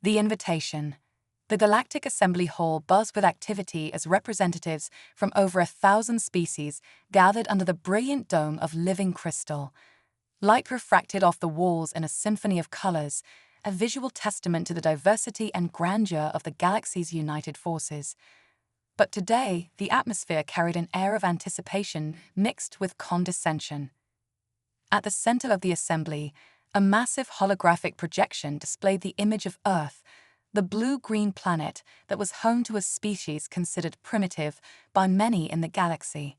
The invitation. The Galactic Assembly Hall buzzed with activity as representatives from over 1,000 species gathered under the brilliant dome of living crystal. Light refracted off the walls in a symphony of colors, a visual testament to the diversity and grandeur of the galaxy's united forces. But today, the atmosphere carried an air of anticipation mixed with condescension. At the center of the assembly, a massive holographic projection displayed the image of Earth, the blue-green planet that was home to a species considered primitive by many in the galaxy.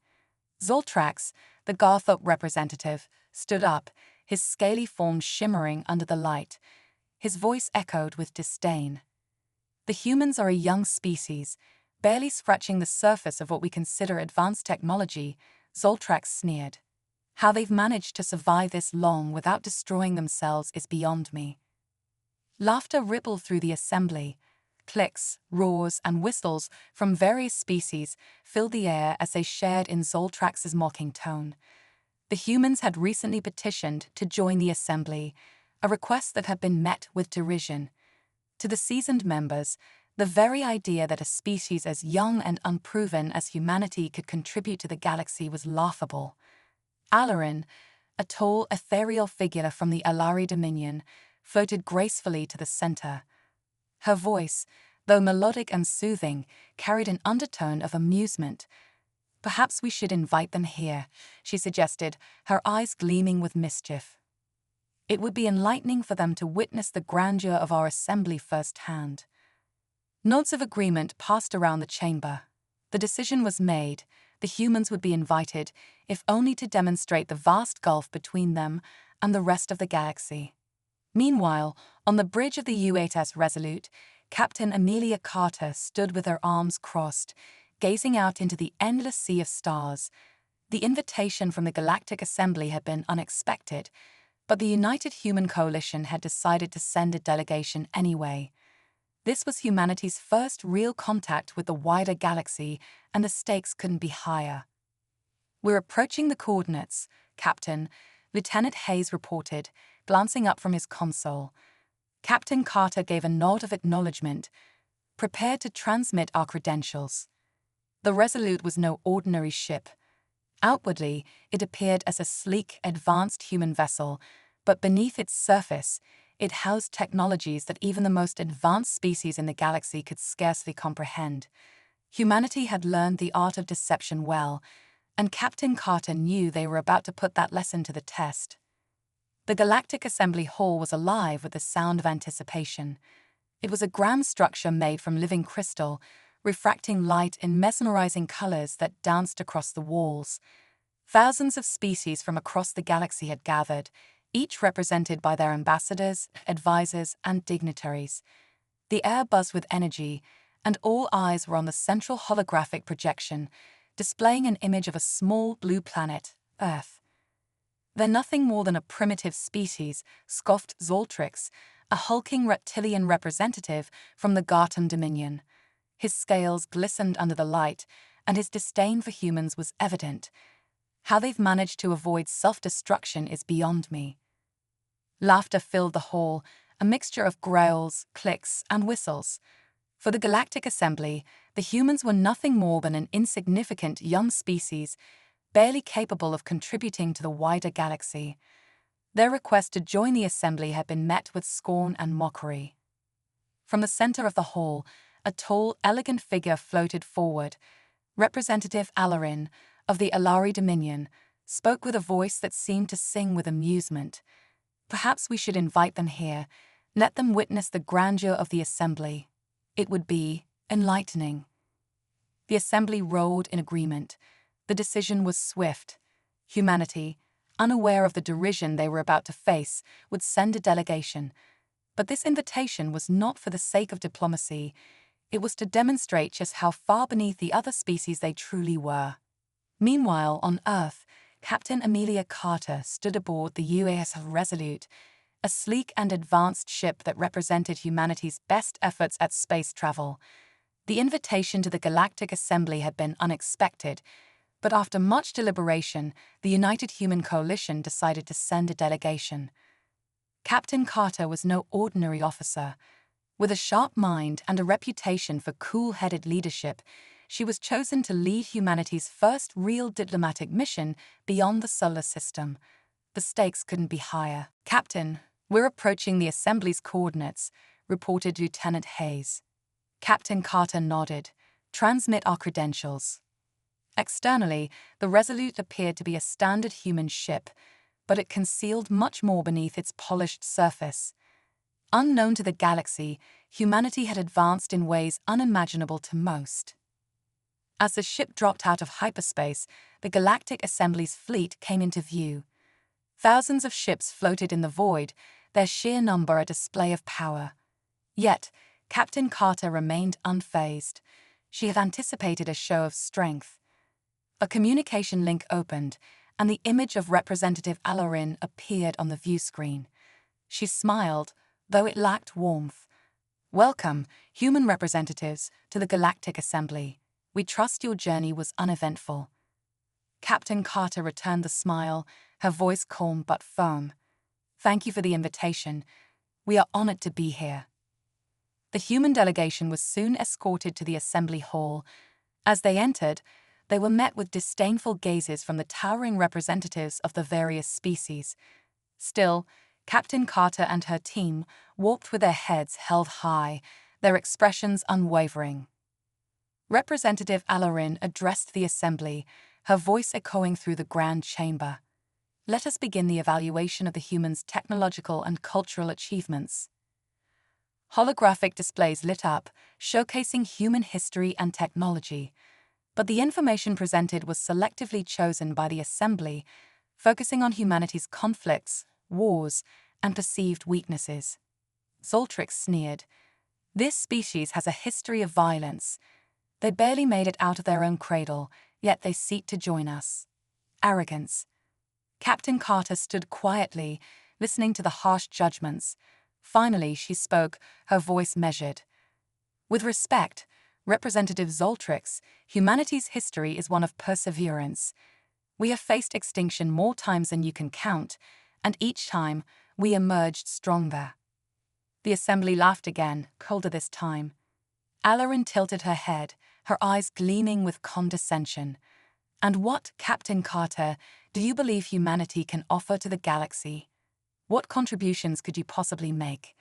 Zoltrax, the Garthop representative, stood up, his scaly form shimmering under the light. His voice echoed with disdain. "The humans are a young species, barely scratching the surface of what we consider advanced technology," Zoltrax sneered. "How they've managed to survive this long without destroying themselves is beyond me." Laughter rippled through the assembly. Clicks, roars, and whistles from various species filled the air as they shared in Zoltrax's mocking tone. The humans had recently petitioned to join the assembly, a request that had been met with derision. To the seasoned members, the very idea that a species as young and unproven as humanity could contribute to the galaxy was laughable. Alarin, a tall, ethereal figure from the Alari Dominion, floated gracefully to the center. Her voice, though melodic and soothing, carried an undertone of amusement. "Perhaps we should invite them here," she suggested, her eyes gleaming with mischief. "It would be enlightening for them to witness the grandeur of our assembly firsthand." Nods of agreement passed around the chamber. The decision was made. The humans would be invited, if only to demonstrate the vast gulf between them and the rest of the galaxy. Meanwhile, on the bridge of the U-8S Resolute, Captain Amelia Carter stood with her arms crossed, gazing out into the endless sea of stars. The invitation from the Galactic Assembly had been unexpected, but the United Human Coalition had decided to send a delegation anyway. This was humanity's first real contact with the wider galaxy, and the stakes couldn't be higher. "We're approaching the coordinates, Captain," Lieutenant Hayes reported, glancing up from his console. Captain Carter gave a nod of acknowledgement, prepared to transmit our credentials. The Resolute was no ordinary ship. Outwardly, it appeared as a sleek, advanced human vessel, but beneath its surface, it housed technologies that even the most advanced species in the galaxy could scarcely comprehend. Humanity had learned the art of deception well, and Captain Carter knew they were about to put that lesson to the test. The Galactic Assembly Hall was alive with the sound of anticipation. It was a grand structure made from living crystal, refracting light in mesmerizing colors that danced across the walls. Thousands of species from across the galaxy had gathered, each represented by their ambassadors, advisors, and dignitaries. The air buzzed with energy, and all eyes were on the central holographic projection, displaying an image of a small blue planet, Earth. "They're nothing more than a primitive species," scoffed Zoltrax, a hulking reptilian representative from the Gartham Dominion. His scales glistened under the light, and his disdain for humans was evident. "How they've managed to avoid self-destruction is beyond me." Laughter filled the hall, a mixture of growls, clicks, and whistles. For the Galactic Assembly, the humans were nothing more than an insignificant young species, barely capable of contributing to the wider galaxy. Their request to join the assembly had been met with scorn and mockery. From the center of the hall, a tall, elegant figure floated forward. Representative Alarin, of the Alari Dominion, spoke with a voice that seemed to sing with amusement. "Perhaps we should invite them here, let them witness the grandeur of the assembly. It would be enlightening." The assembly roared in agreement. The decision was swift. Humanity, unaware of the derision they were about to face, would send a delegation. But this invitation was not for the sake of diplomacy. It was to demonstrate just how far beneath the other species they truly were. Meanwhile, on Earth, Captain Amelia Carter stood aboard the UAS Resolute, a sleek and advanced ship that represented humanity's best efforts at space travel. The invitation to the Galactic Assembly had been unexpected, but after much deliberation, the United Human Coalition decided to send a delegation. Captain Carter was no ordinary officer. With a sharp mind and a reputation for cool-headed leadership, she was chosen to lead humanity's first real diplomatic mission beyond the solar system. The stakes couldn't be higher. "Captain, we're approaching the Assembly's coordinates," reported Lieutenant Hayes. Captain Carter nodded. "Transmit our credentials." Externally, the Resolute appeared to be a standard human ship, but it concealed much more beneath its polished surface. Unknown to the galaxy, humanity had advanced in ways unimaginable to most. As the ship dropped out of hyperspace, the Galactic Assembly's fleet came into view. Thousands of ships floated in the void, their sheer number a display of power. Yet, Captain Carter remained unfazed. She had anticipated a show of strength. A communication link opened, and the image of Representative Alarin appeared on the view screen. She smiled, though it lacked warmth. "Welcome, human representatives, to the Galactic Assembly. We trust your journey was uneventful." Captain Carter returned the smile, her voice calm but firm. "Thank you for the invitation. We are honored to be here." The human delegation was soon escorted to the Assembly Hall. As they entered, they were met with disdainful gazes from the towering representatives of the various species. Still, Captain Carter and her team walked with their heads held high, their expressions unwavering. Representative Alarin addressed the Assembly, her voice echoing through the grand chamber. "Let us begin the evaluation of the humans' technological and cultural achievements." Holographic displays lit up, showcasing human history and technology. But the information presented was selectively chosen by the Assembly, focusing on humanity's conflicts, wars, and perceived weaknesses. Zoltrix sneered. "This species has a history of violence. They barely made it out of their own cradle, yet they seek to join us. Arrogance." Captain Carter stood quietly, listening to the harsh judgments. Finally, she spoke, her voice measured. "With respect, Representative Zoltrix, humanity's history is one of perseverance. We have faced extinction more times than you can count, and each time, we emerged stronger." The Assembly laughed again, colder this time. Alarin tilted her head, her eyes gleaming with condescension. "And what, Captain Carter, do you believe humanity can offer to the galaxy? What contributions could you possibly make?"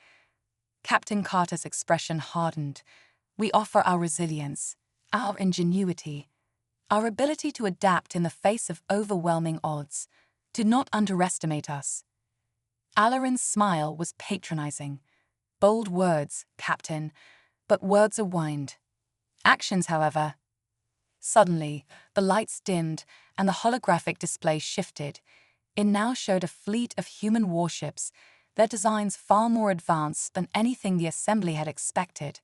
Captain Carter's expression hardened. "We offer our resilience, our ingenuity, our ability to adapt in the face of overwhelming odds. Do not underestimate us." Alarin's smile was patronizing. "Bold words, Captain, but words are wind. Actions, however." Suddenly, the lights dimmed and the holographic display shifted. It now showed a fleet of human warships, their designs far more advanced than anything the Assembly had expected.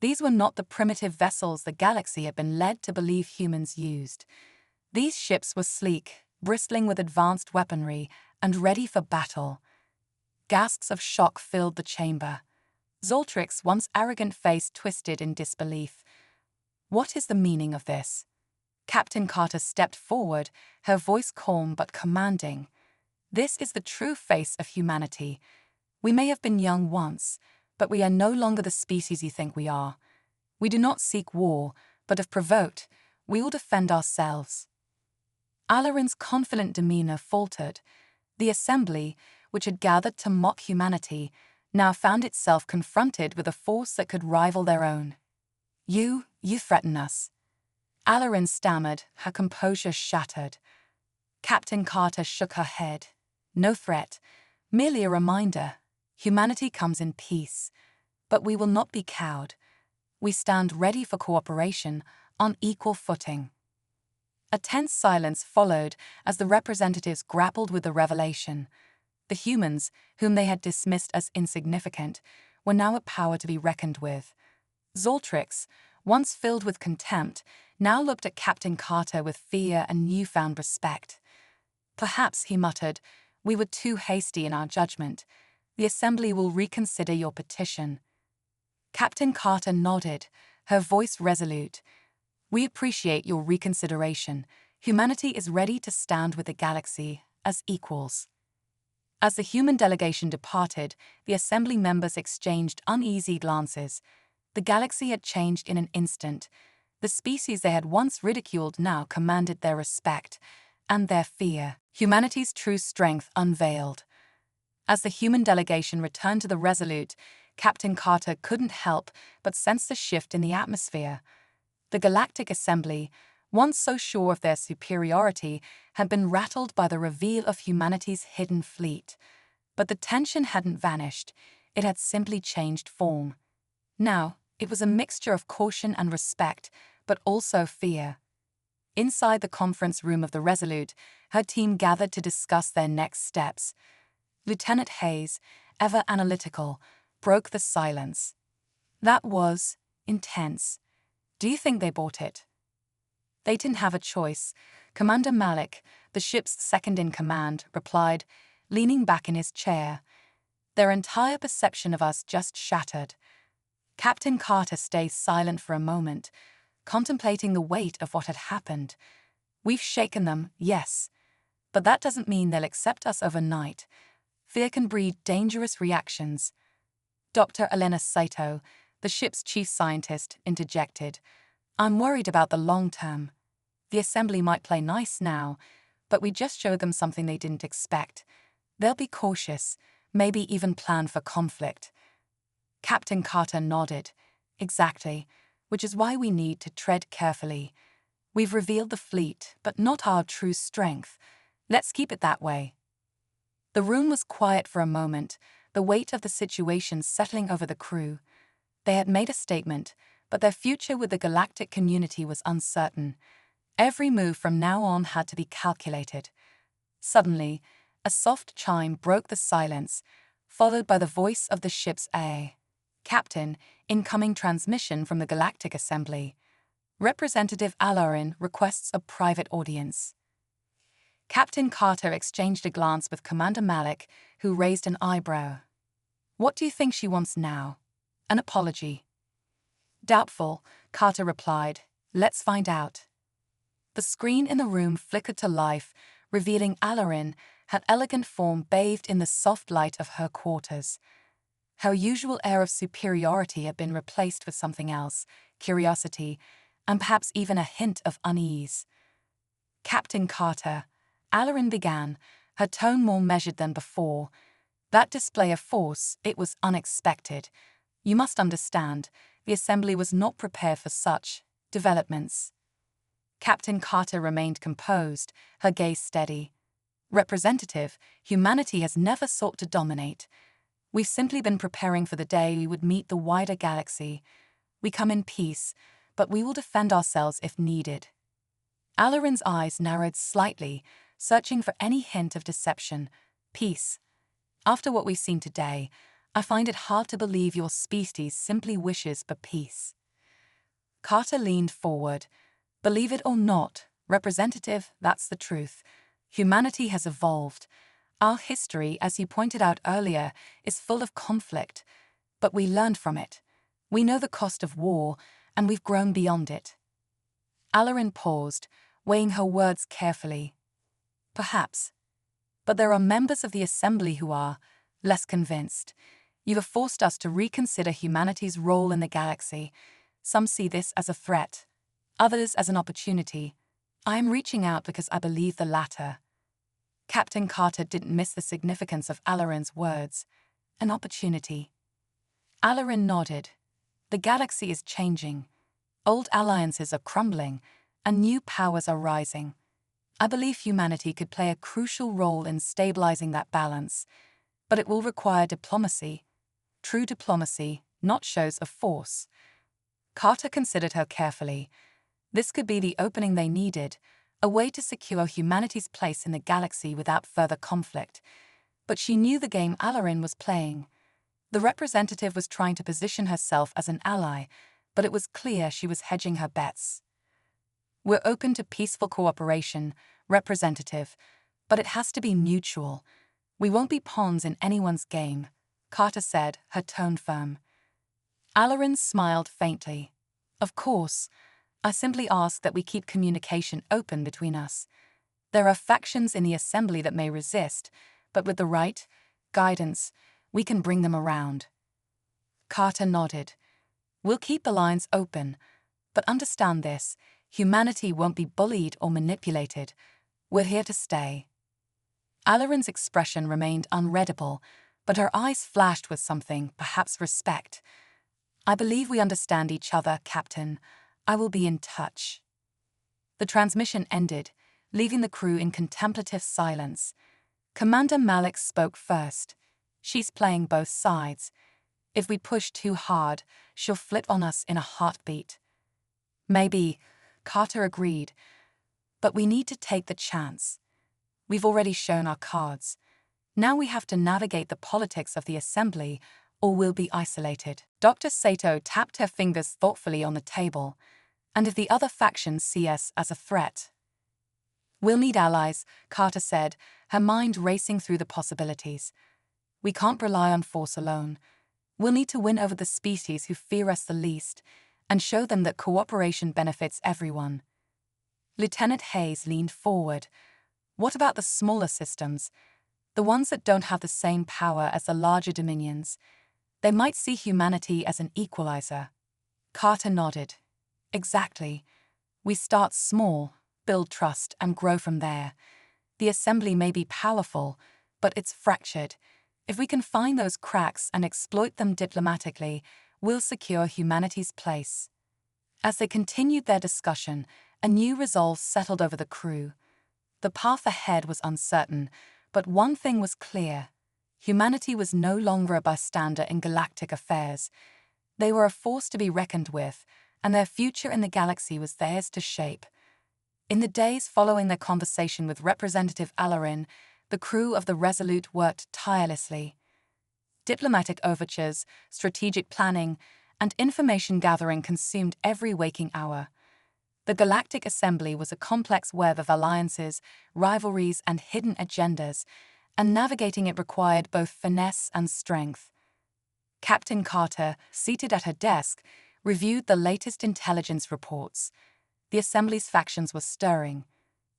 These were not the primitive vessels the galaxy had been led to believe humans used. These ships were sleek, bristling with advanced weaponry, and ready for battle. Gasps of shock filled the chamber. Zoltrix's once arrogant face twisted in disbelief. "What is the meaning of this?" Captain Carter stepped forward, her voice calm but commanding. "This is the true face of humanity. We may have been young once, but we are no longer the species you think we are. We do not seek war, but if provoked, we will defend ourselves." Alarin's confident demeanor faltered. The Assembly, which had gathered to mock humanity, now found itself confronted with a force that could rival their own. You threaten us." Alarin stammered, her composure shattered. Captain Carter shook her head. "No threat, merely a reminder. Humanity comes in peace, but we will not be cowed. We stand ready for cooperation on equal footing." A tense silence followed as the representatives grappled with the revelation. The humans, whom they had dismissed as insignificant, were now a power to be reckoned with. Zoltrix, once filled with contempt, now looked at Captain Carter with fear and newfound respect. "Perhaps," he muttered, "we were too hasty in our judgment. The Assembly will reconsider your petition." Captain Carter nodded, her voice resolute. "We appreciate your reconsideration. Humanity is ready to stand with the galaxy as equals." As the human delegation departed, the assembly members exchanged uneasy glances. The galaxy had changed in an instant. The species they had once ridiculed now commanded their respect and their fear. Humanity's true strength unveiled. As the human delegation returned to the Resolute, Captain Carter couldn't help but sense the shift in the atmosphere. The Galactic Assembly, once so sure of their superiority, had been rattled by the reveal of humanity's hidden fleet. But the tension hadn't vanished, it had simply changed form. Now, it was a mixture of caution and respect, but also fear. Inside the conference room of the Resolute, her team gathered to discuss their next steps. Lieutenant Hayes, ever analytical, broke the silence. That was intense. Do you think they bought it? They didn't have a choice. Commander Malik, the ship's second-in-command, replied, leaning back in his chair. Their entire perception of us just shattered. Captain Carter stayed silent for a moment, contemplating the weight of what had happened. We've shaken them, yes, but that doesn't mean they'll accept us overnight. Fear can breed dangerous reactions. Dr. Elena Saito, the ship's chief scientist, interjected. I'm worried about the long term. The assembly might play nice now, but we just showed them something they didn't expect. They'll be cautious, maybe even plan for conflict. Captain Carter nodded. Exactly, which is why we need to tread carefully. We've revealed the fleet, but not our true strength. Let's keep it that way. The room was quiet for a moment, the weight of the situation settling over the crew. They had made a statement, but their future with the galactic community was uncertain. Every move from now on had to be calculated. Suddenly, a soft chime broke the silence, followed by the voice of the ship's A. Captain, incoming transmission from the Galactic Assembly. Representative Alarin requests a private audience. Captain Carter exchanged a glance with Commander Malik, who raised an eyebrow. What do you think she wants now? An apology. Doubtful, Carter replied. Let's find out. The screen in the room flickered to life, revealing Alarin, her elegant form bathed in the soft light of her quarters. Her usual air of superiority had been replaced with something else, curiosity, and perhaps even a hint of unease. Captain Carter, Alarin began, her tone more measured than before. That display of force, it was unexpected. You must understand, the assembly was not prepared for such developments. Captain Carter remained composed, her gaze steady. Representative, humanity has never sought to dominate. We've simply been preparing for the day we would meet the wider galaxy. We come in peace, but we will defend ourselves if needed. Alarin's eyes narrowed slightly, searching for any hint of deception. Peace. After what we've seen today, I find it hard to believe your species simply wishes for peace. Carter leaned forward. Believe it or not, Representative, that's the truth. Humanity has evolved. Our history, as you pointed out earlier, is full of conflict, but we learned from it. We know the cost of war, and we've grown beyond it. Alarin paused, weighing her words carefully. Perhaps. But there are members of the Assembly who are less convinced. You have forced us to reconsider humanity's role in the galaxy. Some see this as a threat, others as an opportunity. I am reaching out because I believe the latter. Captain Carter didn't miss the significance of Alarin's words. An opportunity. Alarin nodded. The galaxy is changing. Old alliances are crumbling, and new powers are rising. I believe humanity could play a crucial role in stabilizing that balance, but it will require diplomacy. True diplomacy, not shows of force. Carter considered her carefully. This could be the opening they needed, a way to secure humanity's place in the galaxy without further conflict. But she knew the game Alarin was playing. The representative was trying to position herself as an ally, but it was clear she was hedging her bets. We're open to peaceful cooperation, Representative, but it has to be mutual. We won't be pawns in anyone's game, Carter said, her tone firm. Alarin smiled faintly. Of course. I simply ask that we keep communication open between us. There are factions in the Assembly that may resist, but with the right guidance, we can bring them around. Carter nodded. We'll keep the lines open, but understand this, humanity won't be bullied or manipulated. We're here to stay. Alarin's expression remained unreadable, but her eyes flashed with something, perhaps respect. I believe we understand each other, Captain. I will be in touch. The transmission ended, leaving the crew in contemplative silence. Commander Malik spoke first. She's playing both sides. If we push too hard, she'll flip on us in a heartbeat. Maybe, Carter agreed, but we need to take the chance. We've already shown our cards. Now we have to navigate the politics of the assembly, or we'll be isolated. Dr. Sato tapped her fingers thoughtfully on the table. And if the other factions see us as a threat? We'll need allies, Carter said, her mind racing through the possibilities. We can't rely on force alone. We'll need to win over the species who fear us the least, and show them that cooperation benefits everyone. Lieutenant Hayes leaned forward. What about the smaller systems? The ones that don't have the same power as the larger dominions? They might see humanity as an equalizer. Carter nodded. Exactly. We start small, build trust, and grow from there. The assembly may be powerful, but it's fractured. If we can find those cracks and exploit them diplomatically, we'll secure humanity's place. As they continued their discussion, a new resolve settled over the crew. The path ahead was uncertain, but one thing was clear. Humanity was no longer a bystander in galactic affairs. They were a force to be reckoned with, and their future in the galaxy was theirs to shape. In the days following their conversation with Representative Alarin, the crew of the Resolute worked tirelessly. Diplomatic overtures, strategic planning, and information gathering consumed every waking hour. The Galactic Assembly was a complex web of alliances, rivalries, and hidden agendas, and navigating it required both finesse and strength. Captain Carter, seated at her desk, reviewed the latest intelligence reports. The Assembly's factions were stirring.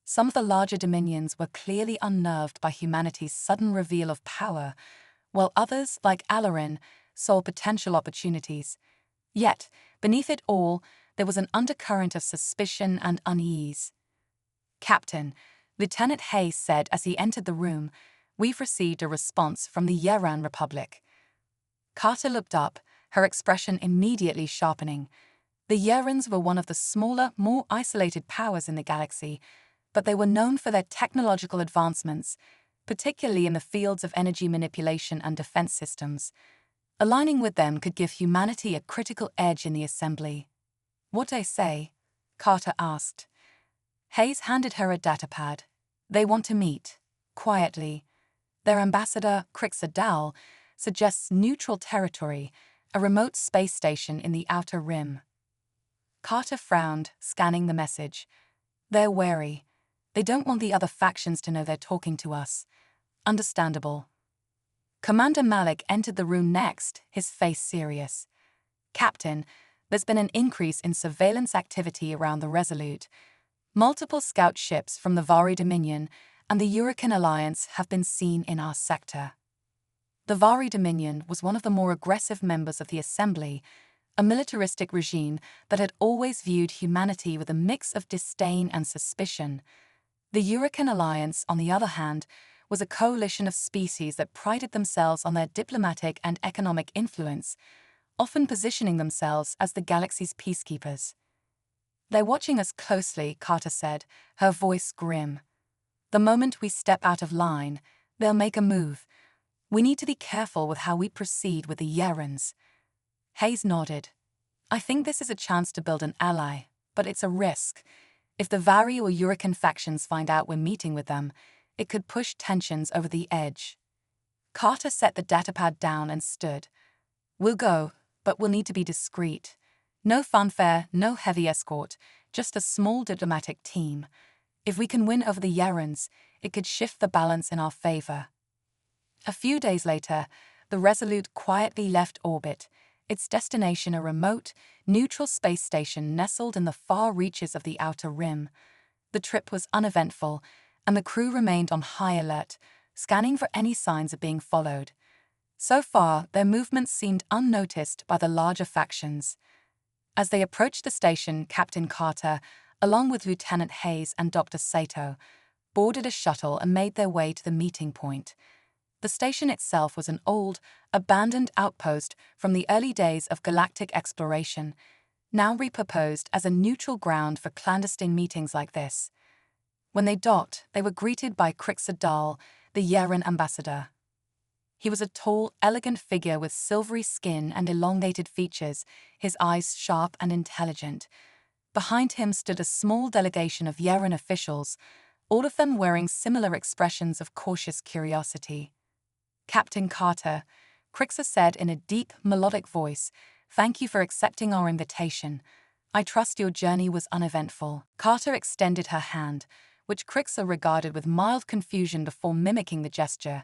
Some of the larger dominions were clearly unnerved by humanity's sudden reveal of power, while others, like Alarin, saw potential opportunities. Yet, beneath it all, there was an undercurrent of suspicion and unease. Captain, Lieutenant Hayes said as he entered the room, we've received a response from the Yeran Republic. Carter looked up, her expression immediately sharpening. The Yerans were one of the smaller, more isolated powers in the galaxy, but they were known for their technological advancements, particularly in the fields of energy manipulation and defense systems. Aligning with them could give humanity a critical edge in the assembly. What they say? Carter asked. Hayes handed her a datapad. They want to meet, quietly. Their ambassador, Crixadal, suggests neutral territory, a remote space station in the Outer Rim. Carter frowned, scanning the message. They're wary. They don't want the other factions to know they're talking to us. Understandable. Commander Malik entered the room next, his face serious. Captain, there's been an increase in surveillance activity around the Resolute. Multiple scout ships from the Vari Dominion and the Huracan Alliance have been seen in our sector. The Vari Dominion was one of the more aggressive members of the Assembly, a militaristic regime that had always viewed humanity with a mix of disdain and suspicion. The Huracan Alliance, on the other hand, was a coalition of species that prided themselves on their diplomatic and economic influence, often positioning themselves as the galaxy's peacekeepers. They're watching us closely, Carter said, her voice grim. The moment we step out of line, they'll make a move. We need to be careful with how we proceed with the Yerans. Hayes nodded. I think this is a chance to build an ally, but it's a risk. If the Vari or Huracan factions find out we're meeting with them, it could push tensions over the edge. Carter set the datapad down and stood. We'll go, but we'll need to be discreet. No fanfare, no heavy escort, just a small diplomatic team. If we can win over the Yerans, it could shift the balance in our favor. A few days later, the Resolute quietly left orbit, its destination a remote, neutral space station nestled in the far reaches of the Outer Rim. The trip was uneventful, and the crew remained on high alert, scanning for any signs of being followed. So far, their movements seemed unnoticed by the larger factions. As they approached the station, Captain Carter, along with Lieutenant Hayes and Dr. Sato, boarded a shuttle and made their way to the meeting point. The station itself was an old, abandoned outpost from the early days of galactic exploration, now repurposed as a neutral ground for clandestine meetings like this. When they docked, they were greeted by Crixer Dahl, the Yaran ambassador. He was a tall, elegant figure with silvery skin and elongated features, his eyes sharp and intelligent. Behind him stood a small delegation of Yaran officials, all of them wearing similar expressions of cautious curiosity. "Captain Carter," Crixer said in a deep, melodic voice, "thank you for accepting our invitation. I trust your journey was uneventful." Carter extended her hand, which Crixer regarded with mild confusion before mimicking the gesture.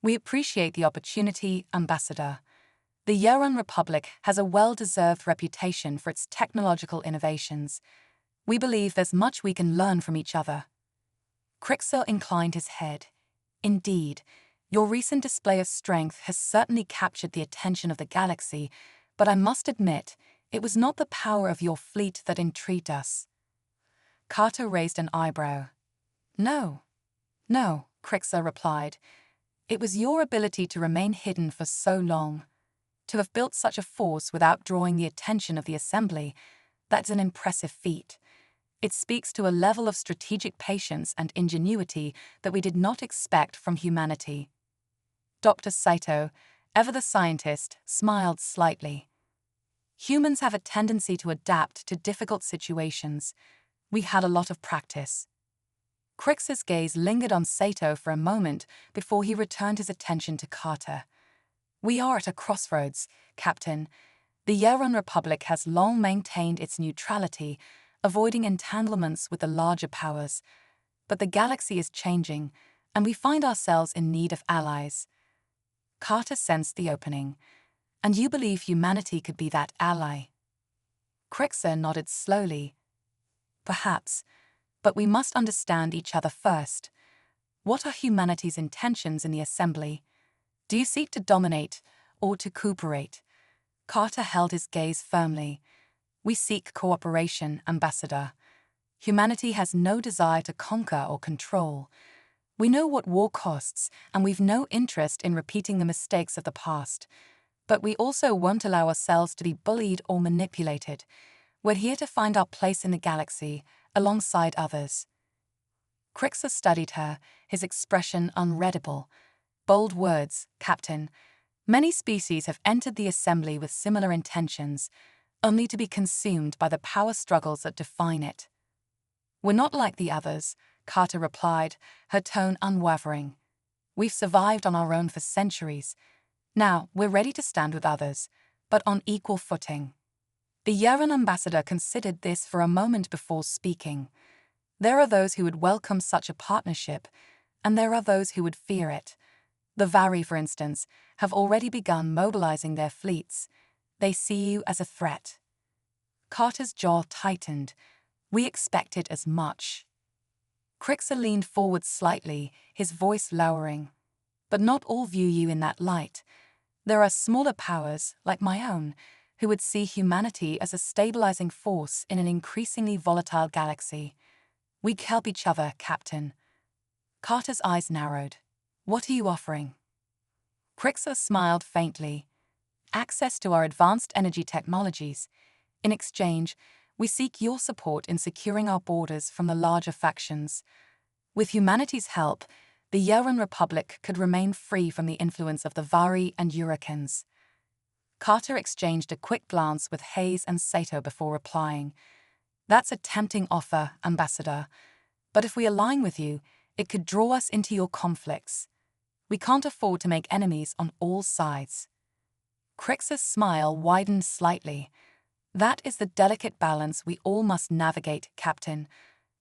"We appreciate the opportunity, Ambassador. The Yaran Republic has a well-deserved reputation for its technological innovations. We believe there's much we can learn from each other." Crixer inclined his head. "Indeed, your recent display of strength has certainly captured the attention of the galaxy, but I must admit, it was not the power of your fleet that intrigued us." Carter raised an eyebrow. No, Crixer replied. "It was your ability to remain hidden for so long. To have built such a force without drawing the attention of the Assembly, that's an impressive feat. It speaks to a level of strategic patience and ingenuity that we did not expect from humanity." Dr. Saito, ever the scientist, smiled slightly. "Humans have a tendency to adapt to difficult situations. We had a lot of practice." Crix's gaze lingered on Sato for a moment before he returned his attention to Carter. "We are at a crossroads, Captain. The Yaran Republic has long maintained its neutrality, avoiding entanglements with the larger powers. But the galaxy is changing, and we find ourselves in need of allies." Carter sensed the opening. "And you believe humanity could be that ally?" Crixer nodded slowly. "Perhaps, but we must understand each other first. What are humanity's intentions in the Assembly? Do you seek to dominate or to cooperate?" Carter held his gaze firmly. "We seek cooperation, Ambassador. Humanity has no desire to conquer or control. We know what war costs, and we've no interest in repeating the mistakes of the past. But we also won't allow ourselves to be bullied or manipulated. We're here to find our place in the galaxy, alongside others." Crixer studied her, his expression unreadable. "Bold words, Captain. Many species have entered the Assembly with similar intentions, only to be consumed by the power struggles that define it." "We're not like the others," Carter replied, her tone unwavering. "We've survived on our own for centuries. Now we're ready to stand with others, but on equal footing." The Yaran ambassador considered this for a moment before speaking. "There are those who would welcome such a partnership, and there are those who would fear it. The Vari, for instance, have already begun mobilizing their fleets. They see you as a threat." Carter's jaw tightened. "We expected as much." Crixer leaned forward slightly, his voice lowering. "But not all view you in that light. There are smaller powers, like my own, who would see humanity as a stabilizing force in an increasingly volatile galaxy. We help each other, Captain." Carter's eyes narrowed. "What are you offering?" Crixer smiled faintly. "Access to our advanced energy technologies. In exchange, we seek your support in securing our borders from the larger factions. With humanity's help, the Yaran Republic could remain free from the influence of the Vari and Uricans." Carter exchanged a quick glance with Hayes and Sato before replying. "That's a tempting offer, Ambassador. But if we align with you, it could draw us into your conflicts. We can't afford to make enemies on all sides." Crix's smile widened slightly. "That is the delicate balance we all must navigate, Captain.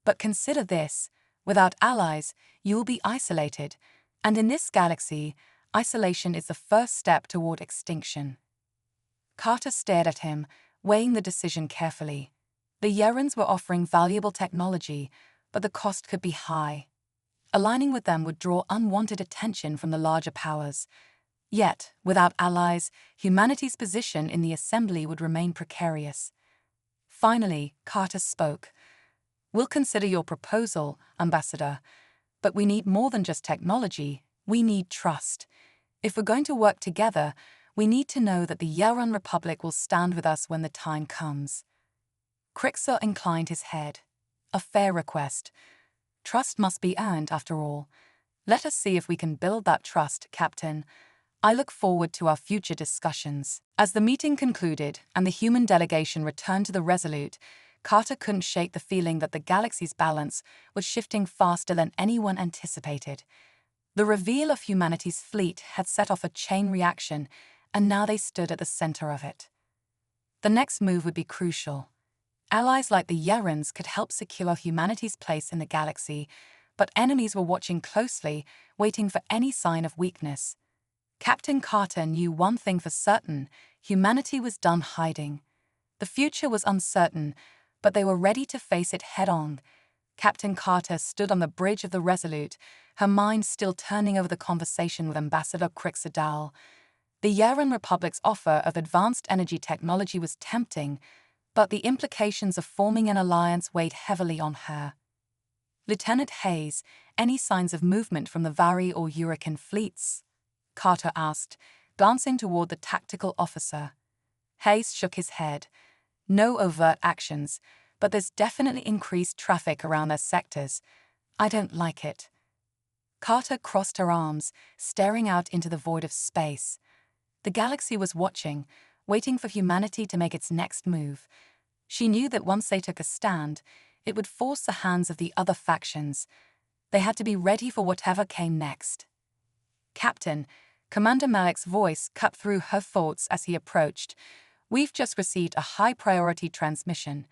But consider this, without allies, you will be isolated, and in this galaxy, isolation is the first step toward extinction." Carter stared at him, weighing the decision carefully. The Yarans were offering valuable technology, but the cost could be high. Aligning with them would draw unwanted attention from the larger powers. Yet, without allies, humanity's position in the assembly would remain precarious. Finally, Carter spoke. "We'll consider your proposal, Ambassador, but we need more than just technology. We need trust. If we're going to work together, we need to know that the Yaran Republic will stand with us when the time comes." Crixer inclined his head. "A fair request. Trust must be earned, after all. Let us see if we can build that trust, Captain. I look forward to our future discussions." As the meeting concluded and the human delegation returned to the Resolute, Carter couldn't shake the feeling that the galaxy's balance was shifting faster than anyone anticipated. The reveal of humanity's fleet had set off a chain reaction, and now they stood at the center of it. The next move would be crucial. Allies like the Yarans could help secure humanity's place in the galaxy, but enemies were watching closely, waiting for any sign of weakness. Captain Carter knew one thing for certain: humanity was done hiding. The future was uncertain, but they were ready to face it head-on. Captain Carter stood on the bridge of the Resolute, her mind still turning over the conversation with Ambassador Crixer Dowell. The Yaran Republic's offer of advanced energy technology was tempting, but the implications of forming an alliance weighed heavily on her. "Lieutenant Hayes, any signs of movement from the Vari or Huracan fleets?" Carter asked, glancing toward the tactical officer. Hayes shook his head. "No overt actions, but there's definitely increased traffic around their sectors. I don't like it." Carter crossed her arms, staring out into the void of space. The galaxy was watching, waiting for humanity to make its next move. She knew that once they took a stand, it would force the hands of the other factions. They had to be ready for whatever came next. "Captain," Commander Malik's voice cut through her thoughts as he approached. "We've just received a high-priority transmission.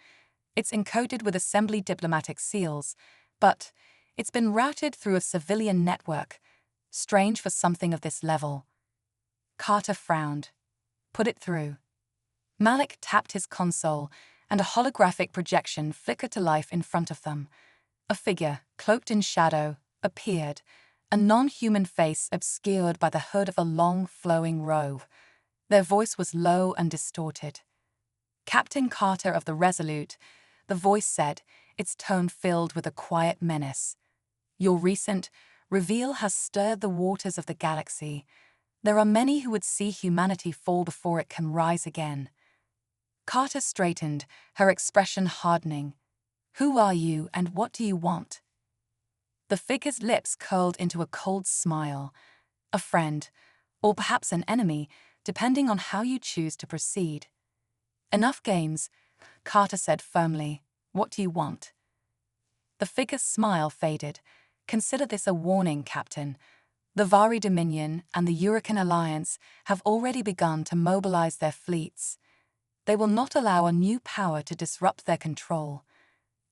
It's encoded with assembly diplomatic seals, but it's been routed through a civilian network. Strange for something of this level." Carter frowned. "Put it through." Malik tapped his console, and a holographic projection flickered to life in front of them. A figure, cloaked in shadow, appeared, a non-human face obscured by the hood of a long, flowing robe. Their voice was low and distorted. "Captain Carter of the Resolute," the voice said, its tone filled with a quiet menace. "Your recent reveal has stirred the waters of the galaxy. There are many who would see humanity fall before it can rise again." Carter straightened, her expression hardening. "Who are you and what do you want?" The figure's lips curled into a cold smile. "A friend, or perhaps an enemy, depending on how you choose to proceed." "Enough games," Carter said firmly. "What do you want?" The figure's smile faded. "Consider this a warning, Captain. The Vari Dominion and the Huracan Alliance have already begun to mobilize their fleets. They will not allow a new power to disrupt their control.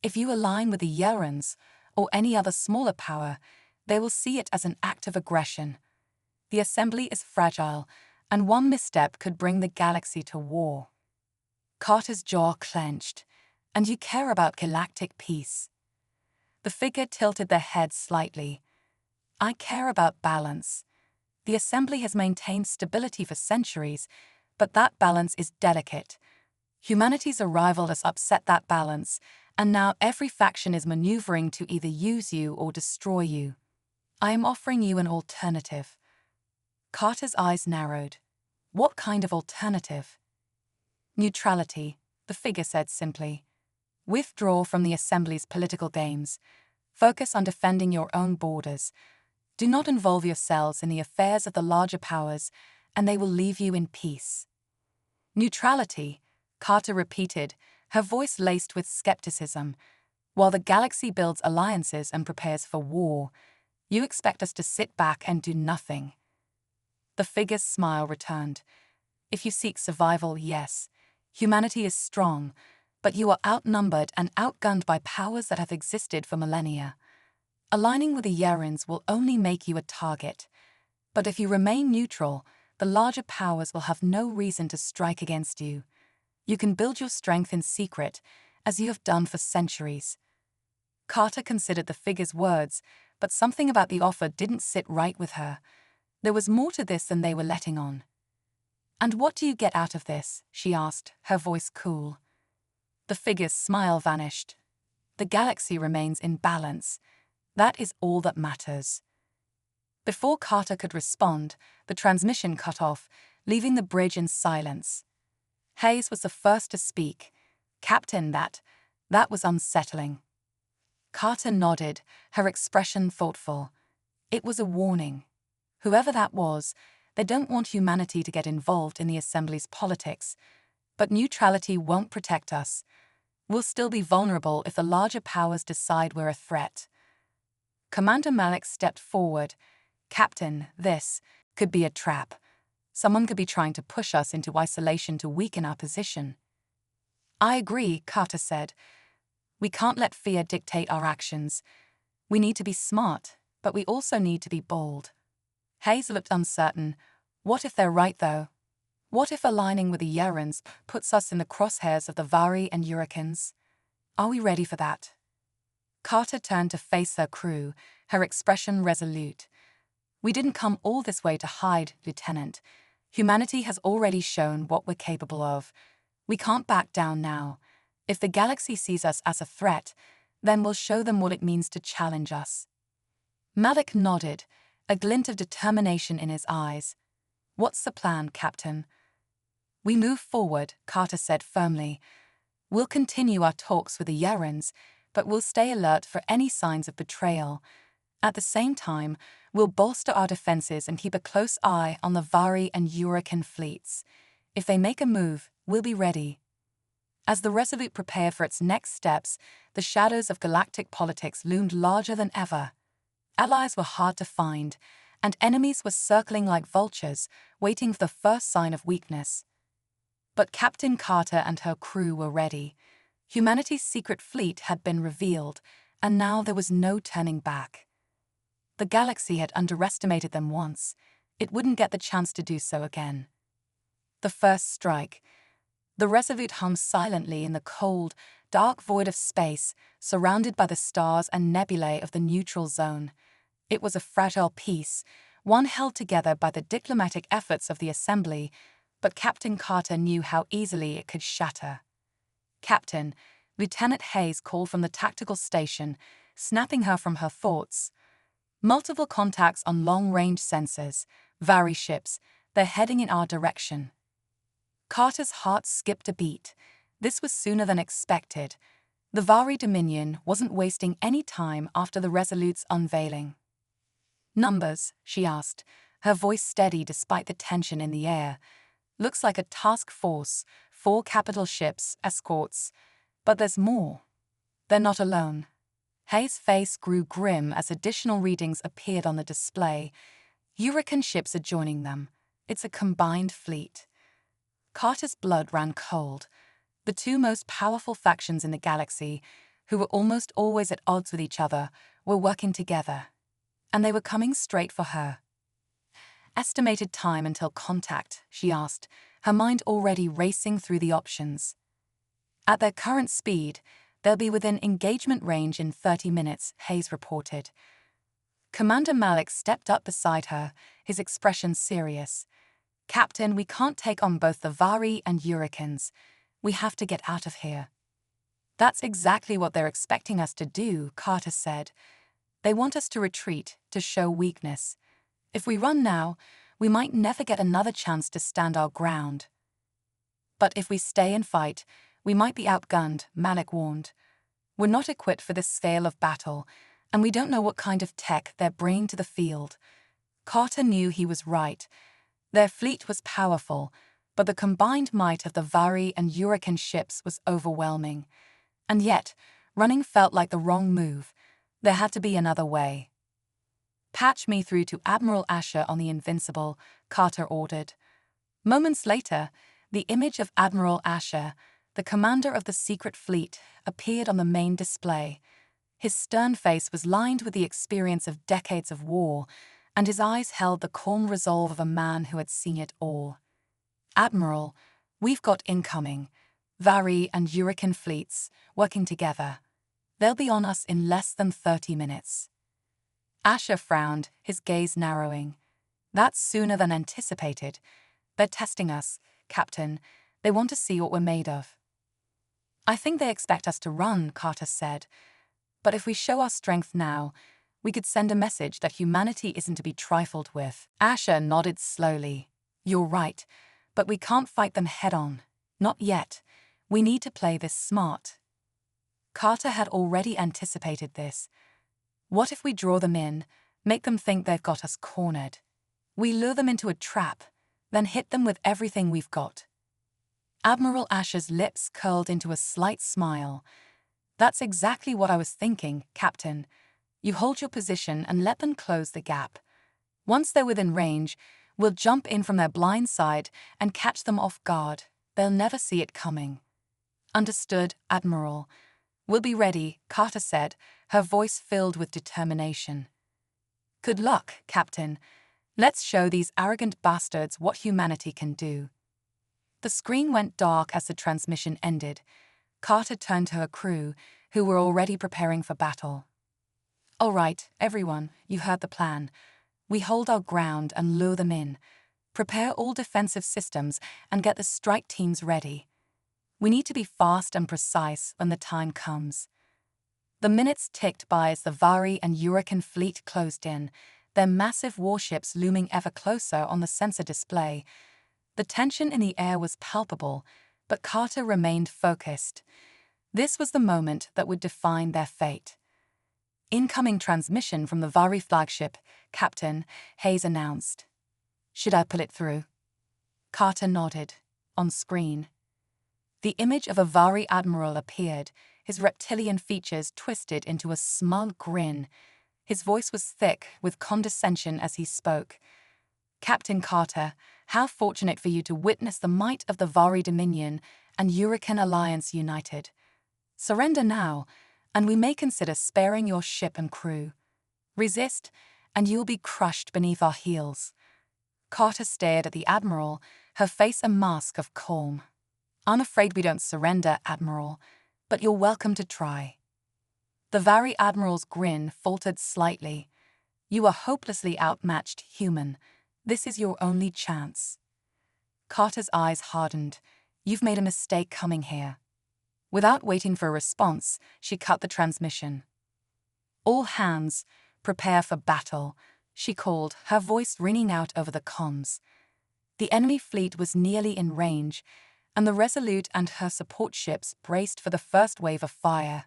If you align with the Yarans, or any other smaller power, they will see it as an act of aggression. The Assembly is fragile, and one misstep could bring the galaxy to war." Carter's jaw clenched. "And you care about galactic peace?" The figure tilted their head slightly. "I care about balance. The Assembly has maintained stability for centuries, but that balance is delicate. Humanity's arrival has upset that balance, and now every faction is maneuvering to either use you or destroy you. I am offering you an alternative." Carter's eyes narrowed. "What kind of alternative?" "Neutrality," the figure said simply. "Withdraw from the Assembly's political games. Focus on defending your own borders. Do not involve yourselves in the affairs of the larger powers, and they will leave you in peace." "Neutrality," Carter repeated, her voice laced with skepticism. "While the galaxy builds alliances and prepares for war, you expect us to sit back and do nothing." The figure's smile returned. "If you seek survival, yes. Humanity is strong, but you are outnumbered and outgunned by powers that have existed for millennia. Aligning with the Yarans will only make you a target. But if you remain neutral, the larger powers will have no reason to strike against you. You can build your strength in secret, as you have done for centuries." Carter considered the figure's words, but something about the offer didn't sit right with her. There was more to this than they were letting on. "And what do you get out of this?" she asked, her voice cool. The figure's smile vanished. "The galaxy remains in balance. That is all that matters." Before Carter could respond, the transmission cut off, leaving the bridge in silence. Hayes was the first to speak. "Captain, that was unsettling." Carter nodded, her expression thoughtful. It was a warning. Whoever that was, they don't want humanity to get involved in the Assembly's politics. But neutrality won't protect us. We'll still be vulnerable if the larger powers decide we're a threat. Commander Malik stepped forward. "Captain, this could be a trap. Someone could be trying to push us into isolation to weaken our position." "I agree," Carter said. "We can't let fear dictate our actions. We need to be smart, but we also need to be bold." Hayes looked uncertain. What if they're right, though? What if aligning with the Yerans puts us in the crosshairs of the Vari and Hurricanes? Are we ready for that? Carter turned to face her crew, her expression resolute. "We didn't come all this way to hide, Lieutenant. Humanity has already shown what we're capable of. We can't back down now. If the galaxy sees us as a threat, then we'll show them what it means to challenge us." Malik nodded, a glint of determination in his eyes. "What's the plan, Captain?" "We move forward," Carter said firmly. "We'll continue our talks with the Yerans, but we'll stay alert for any signs of betrayal. At the same time, we'll bolster our defenses and keep a close eye on the Vari and Hurricane fleets. If they make a move, we'll be ready." As the Resolute prepared for its next steps, the shadows of galactic politics loomed larger than ever. Allies were hard to find, and enemies were circling like vultures, waiting for the first sign of weakness. But Captain Carter and her crew were ready. Humanity's secret fleet had been revealed, and now there was no turning back. The galaxy had underestimated them once. It wouldn't get the chance to do so again. The first strike. The Resolute hung silently in the cold, dark void of space, surrounded by the stars and nebulae of the neutral zone. It was a fragile piece, one held together by the diplomatic efforts of the Assembly, but Captain Carter knew how easily it could shatter. "Captain," Lieutenant Hayes called from the tactical station, snapping her from her thoughts. "Multiple contacts on long-range sensors, Vari ships, they're heading in our direction." Carter's heart skipped a beat. This was sooner than expected. The Vari Dominion wasn't wasting any time after the Resolute's unveiling. "Numbers?" she asked, her voice steady despite the tension in the air. "Looks like a task force, 4 capital ships, escorts. But there's more. They're not alone." Hayes' face grew grim as additional readings appeared on the display. Hurricane ships are joining them. It's a combined fleet. Carter's blood ran cold. The two most powerful factions in the galaxy, who were almost always at odds with each other, were working together. And they were coming straight for her. "Estimated time until contact?" she asked, her mind already racing through the options. "At their current speed, they'll be within engagement range in 30 minutes, Hayes reported. Commander Malik stepped up beside her, his expression serious. "Captain, we can't take on both the Vari and Hurricanes. We have to get out of here." "That's exactly what they're expecting us to do," Carter said. "They want us to retreat, to show weakness. If we run now, we might never get another chance to stand our ground." "But if we stay and fight, we might be outgunned," Malik warned. "We're not equipped for this scale of battle, and we don't know what kind of tech they're bringing to the field." Carter knew he was right. Their fleet was powerful, but the combined might of the Vari and Hurricane ships was overwhelming. And yet, running felt like the wrong move. There had to be another way. "Patch me through to Admiral Asher on the Invincible," Carter ordered. Moments later, the image of Admiral Asher, the commander of the secret fleet, appeared on the main display. His stern face was lined with the experience of decades of war, and his eyes held the calm resolve of a man who had seen it all. "Admiral, we've got incoming. Vari and Hurricane fleets, working together. They'll be on us in less than 30 minutes. Asher frowned, his gaze narrowing. That's sooner than anticipated. They're testing us, Captain. They want to see what we're made of. I think they expect us to run, Carter said. But if we show our strength now, we could send a message that humanity isn't to be trifled with. Asher nodded slowly. You're right, but we can't fight them head-on. Not yet. We need to play this smart. Carter had already anticipated this. What if we draw them in, make them think they've got us cornered? We lure them into a trap, then hit them with everything we've got. Admiral Asher's lips curled into a slight smile. That's exactly what I was thinking, Captain. You hold your position and let them close the gap. Once they're within range, we'll jump in from their blind side and catch them off guard. They'll never see it coming. Understood, Admiral. We'll be ready, Carter said, her voice filled with determination. Good luck, Captain. Let's show these arrogant bastards what humanity can do. The screen went dark as the transmission ended. Carter turned to her crew, who were already preparing for battle. All right, everyone, you heard the plan. We hold our ground and lure them in. Prepare all defensive systems and get the strike teams ready. We need to be fast and precise when the time comes. The minutes ticked by as the Vari and Huracan fleet closed in, their massive warships looming ever closer on the sensor display. The tension in the air was palpable, but Carter remained focused. This was the moment that would define their fate. Incoming transmission from the Vari flagship, Captain, Hayes announced. Should I put it through? Carter nodded. On screen. The image of a Vari admiral appeared, his reptilian features twisted into a smug grin. His voice was thick with condescension as he spoke. Captain Carter, how fortunate for you to witness the might of the Vari Dominion and Huracan Alliance united. Surrender now, and we may consider sparing your ship and crew. Resist, and you'll be crushed beneath our heels. Carter stared at the Admiral, her face a mask of calm. I'm afraid we don't surrender, Admiral, but you're welcome to try. The Vari Admiral's grin faltered slightly. You are hopelessly outmatched, human. This is your only chance. Carter's eyes hardened. You've made a mistake coming here. Without waiting for a response, she cut the transmission. All hands, prepare for battle, she called, her voice ringing out over the comms. The enemy fleet was nearly in range, and the Resolute and her support ships braced for the first wave of fire.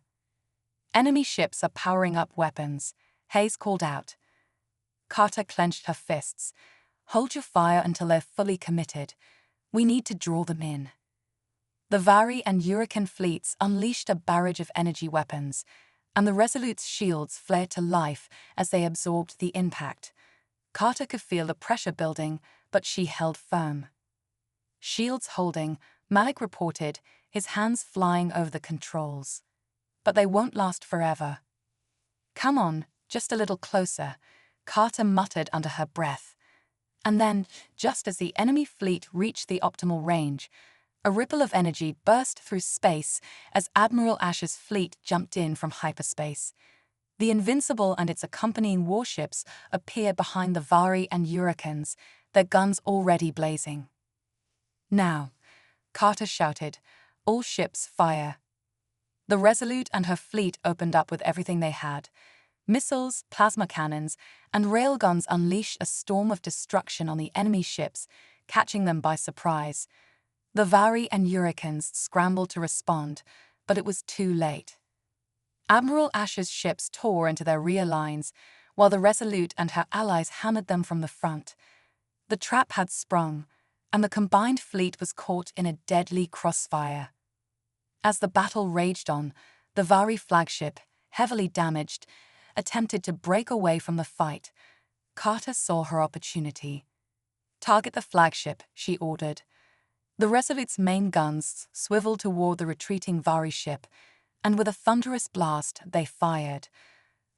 Enemy ships are powering up weapons, Hayes called out. Carter clenched her fists. Hold your fire until they're fully committed. We need to draw them in. The Vari and Huracan fleets unleashed a barrage of energy weapons, and the Resolute's shields flared to life as they absorbed the impact. Carter could feel the pressure building, but she held firm. Shields holding, Malik reported, his hands flying over the controls. But they won't last forever. Come on, just a little closer, Carter muttered under her breath. And then, just as the enemy fleet reached the optimal range, a ripple of energy burst through space as Admiral Asher's fleet jumped in from hyperspace. The Invincible and its accompanying warships appeared behind the Vari and Huracans, their guns already blazing. Now, Carter shouted, all ships fire. The Resolute and her fleet opened up with everything they had. Missiles, plasma cannons, and railguns unleashed a storm of destruction on the enemy ships, catching them by surprise. The Vari and Huracans scrambled to respond, but it was too late. Admiral Asher's ships tore into their rear lines, while the Resolute and her allies hammered them from the front. The trap had sprung, and the combined fleet was caught in a deadly crossfire. As the battle raged on, the Vari flagship, heavily damaged, attempted to break away from the fight. Carter saw her opportunity. Target the flagship, she ordered. The Resolute's main guns swiveled toward the retreating Vari ship, and with a thunderous blast, they fired.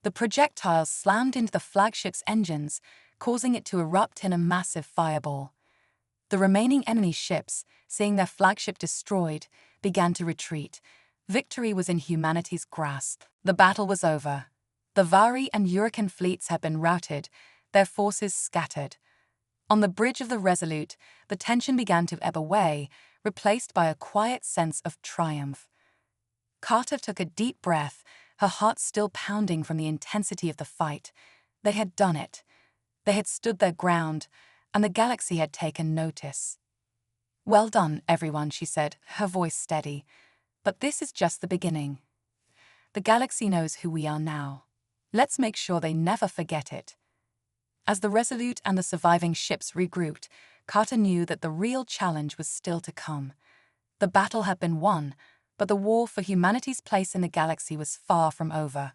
The projectiles slammed into the flagship's engines, causing it to erupt in a massive fireball. The remaining enemy ships, seeing their flagship destroyed, began to retreat. Victory was in humanity's grasp. The battle was over. The Vari and Huracan fleets had been routed, their forces scattered. On the bridge of the Resolute, the tension began to ebb away, replaced by a quiet sense of triumph. Carter took a deep breath, her heart still pounding from the intensity of the fight. They had done it. They had stood their ground, and the galaxy had taken notice. "Well done, everyone," she said, her voice steady. "But this is just the beginning. The galaxy knows who we are now. Let's make sure they never forget it." As the Resolute and the surviving ships regrouped, Carter knew that the real challenge was still to come. The battle had been won, but the war for humanity's place in the galaxy was far from over.